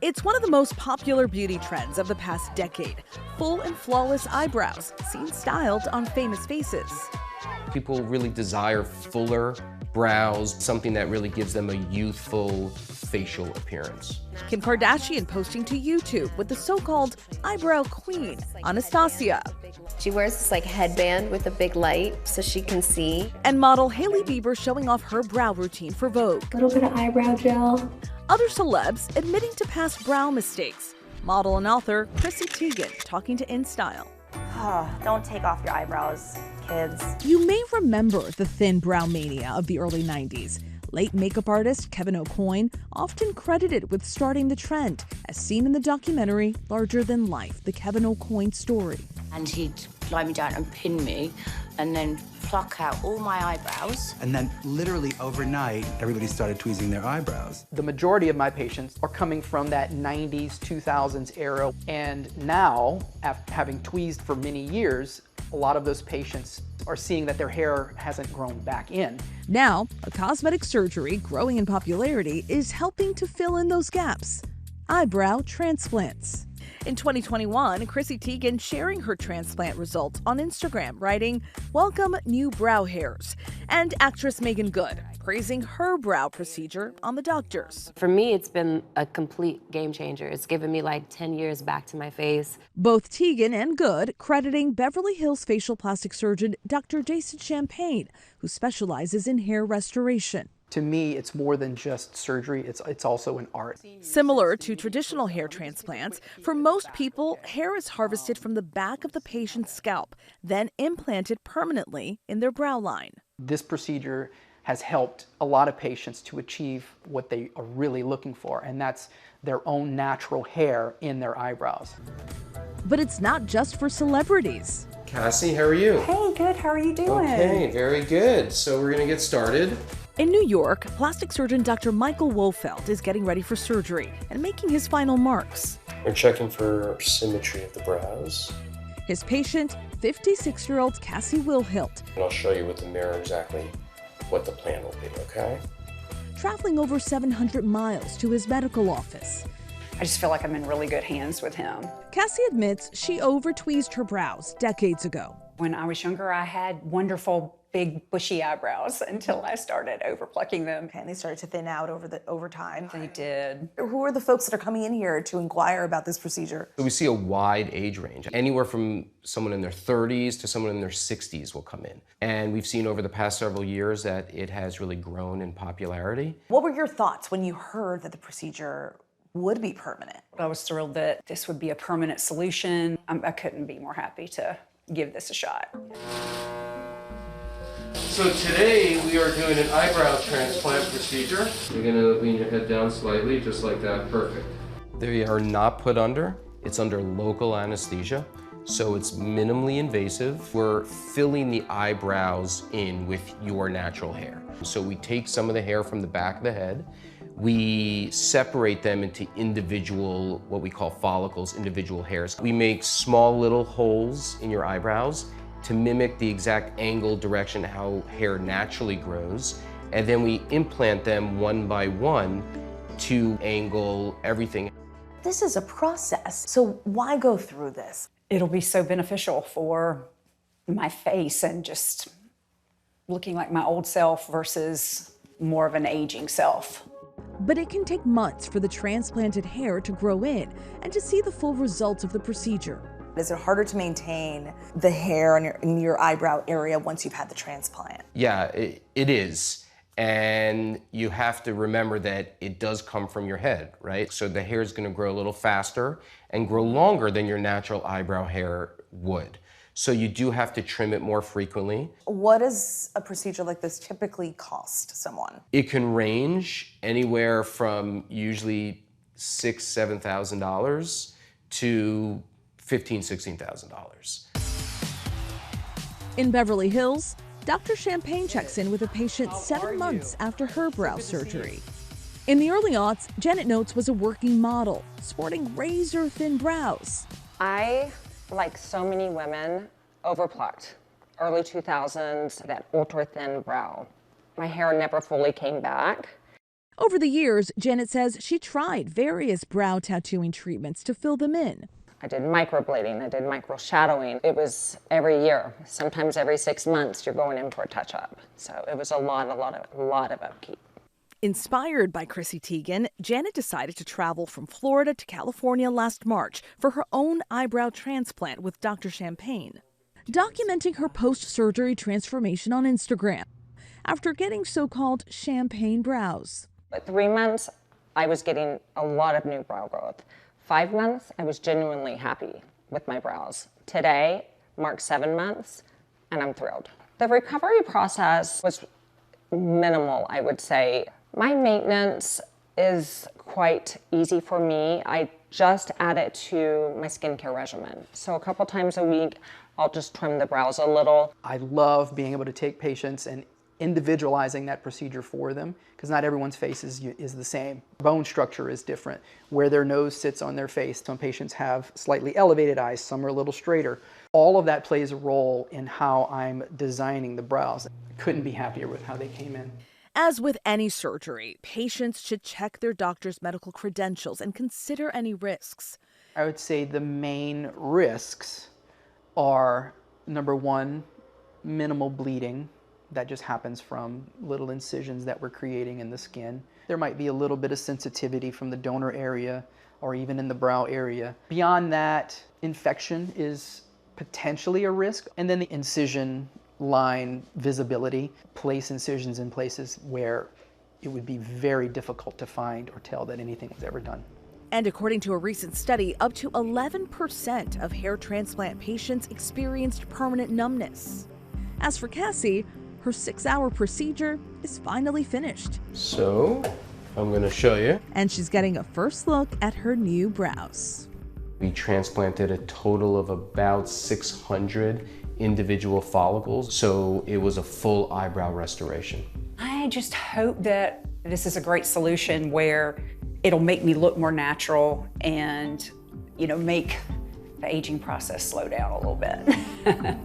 It's one of the most popular beauty trends of the past decade. Full and flawless eyebrows, seen styled on famous faces. People really desire fuller brows, something that really gives them a youthful facial appearance. Kim Kardashian posting to YouTube with the so-called eyebrow queen, Anastasia. She wears this headband with a big light so she can see. And model Hailey Bieber showing off her brow routine for Vogue. A little bit of eyebrow gel. Other celebs admitting to past brow mistakes. Model and author Chrissy Teigen talking to InStyle. Don't take off your eyebrows, kids. You may remember the thin brow mania of the early 90s. Late makeup artist Kevin Aucoin often credited with starting the trend, as seen in the documentary Larger Than Life, the Kevin Aucoin story. And he'd lie me down and pin me and then pluck out all my eyebrows. And then literally overnight, everybody started tweezing their eyebrows. The majority of my patients are coming from that 90s, 2000s era. And now, after having tweezed for many years, a lot of those patients are seeing that their hair hasn't grown back in. Now, a cosmetic surgery growing in popularity is helping to fill in those gaps. Eyebrow transplants. In 2021, Chrissy Teigen sharing her transplant results on Instagram, writing, "Welcome new brow hairs." And actress Megan Good praising her brow procedure on The Doctors. For me, it's been a complete game changer. It's given me 10 years back to my face. Both Teigen and Good crediting Beverly Hills facial plastic surgeon Dr. Jason Champagne, who specializes in hair restoration. To me, it's more than just surgery, it's also an art. Similar to traditional hair transplants, for most people, hair is harvested from the back of the patient's scalp, then implanted permanently in their brow line. This procedure has helped a lot of patients to achieve what they are really looking for, and that's their own natural hair in their eyebrows. But it's not just for celebrities. Cassie, how are you? Hey, good. How are you doing? Okay, very good. So we're gonna get started. In New York, plastic surgeon Dr. Michael Wolfeld is getting ready for surgery and making his final marks. We're checking for symmetry of the brows. His patient, 56-year-old Cassie Wilhilt, And I'll show you with the mirror exactly what the plan will be, okay? traveling over 700 miles to his medical office. I just feel like I'm in really good hands with him. Cassie admits she over-tweezed her brows decades ago. When I was younger, I had wonderful, big, bushy eyebrows until I started overplucking them. Okay, and they started to thin out over time. They did. Who are the folks that are coming in here to inquire about this procedure? So we see a wide age range. Anywhere from someone in their 30s to someone in their 60s will come in. And we've seen over the past several years that it has really grown in popularity. What were your thoughts when you heard that the procedure would be permanent? I was thrilled that this would be a permanent solution. I couldn't be more happy to give this a shot. So today we are doing an eyebrow transplant procedure. You're gonna lean your head down slightly, just like that, perfect. They are not put under, it's under local anesthesia, so it's minimally invasive. We're filling the eyebrows in with your natural hair. So we take some of the hair from the back of the head, we separate them into individual, what we call follicles, individual hairs. We make small little holes in your eyebrows to mimic the exact angle, direction, how hair naturally grows. And then we implant them one by one to angle everything. This is a process, so why go through this? It'll be so beneficial for my face and just looking like my old self versus more of an aging self. But it can take months for the transplanted hair to grow in and to see the full results of the procedure. Is it harder to maintain the hair in your eyebrow area once you've had the transplant? Yeah, it is. And you have to remember that it does come from your head, right? So the hair is gonna grow a little faster and grow longer than your natural eyebrow hair would. So you do have to trim it more frequently. What does a procedure like this typically cost someone? It can range anywhere from usually $6,000, $7,000 to $15,000, $16,000. In Beverly Hills, Dr. Champagne checks in with a patient 7 months after her brow surgery. In the early aughts, Janet Notes was a working model, sporting razor-thin brows. I, like so many women, overplucked. Early 2000s, that ultra-thin brow. My hair never fully came back. Over the years, Janet says she tried various brow tattooing treatments to fill them in. I did microblading, I did microshadowing. It was every year, sometimes every 6 months you're going in for a touch-up. So it was a lot of upkeep. Inspired by Chrissy Teigen, Janet decided to travel from Florida to California last March for her own eyebrow transplant with Dr. Champagne, documenting her post-surgery transformation on Instagram after getting so-called champagne brows. At 3 months, I was getting a lot of new brow growth. 5 months, I was genuinely happy with my brows. Today marks 7 months, and I'm thrilled. The recovery process was minimal, I would say. My maintenance is quite easy for me. I just add it to my skincare regimen. So a couple times a week, I'll just trim the brows a little. I love being able to take patients and individualizing that procedure for them, because not everyone's face is the same. Bone structure is different. Where their nose sits on their face, some patients have slightly elevated eyes, some are a little straighter. All of that plays a role in how I'm designing the brows. Couldn't be happier with how they came in. As with any surgery, patients should check their doctor's medical credentials and consider any risks. I would say the main risks are, number one, minimal bleeding. That just happens from little incisions that we're creating in the skin. There might be a little bit of sensitivity from the donor area or even in the brow area. Beyond that, infection is potentially a risk. And then the incision line visibility, place incisions in places where it would be very difficult to find or tell that anything was ever done. And according to a recent study, up to 11% of hair transplant patients experienced permanent numbness. As for Cassie, her 6-hour procedure is finally finished. So, I'm gonna show you. And she's getting a first look at her new brows. We transplanted a total of about 600 individual follicles, so it was a full eyebrow restoration. I just hope that this is a great solution where it'll make me look more natural and, make the aging process slow down a little bit.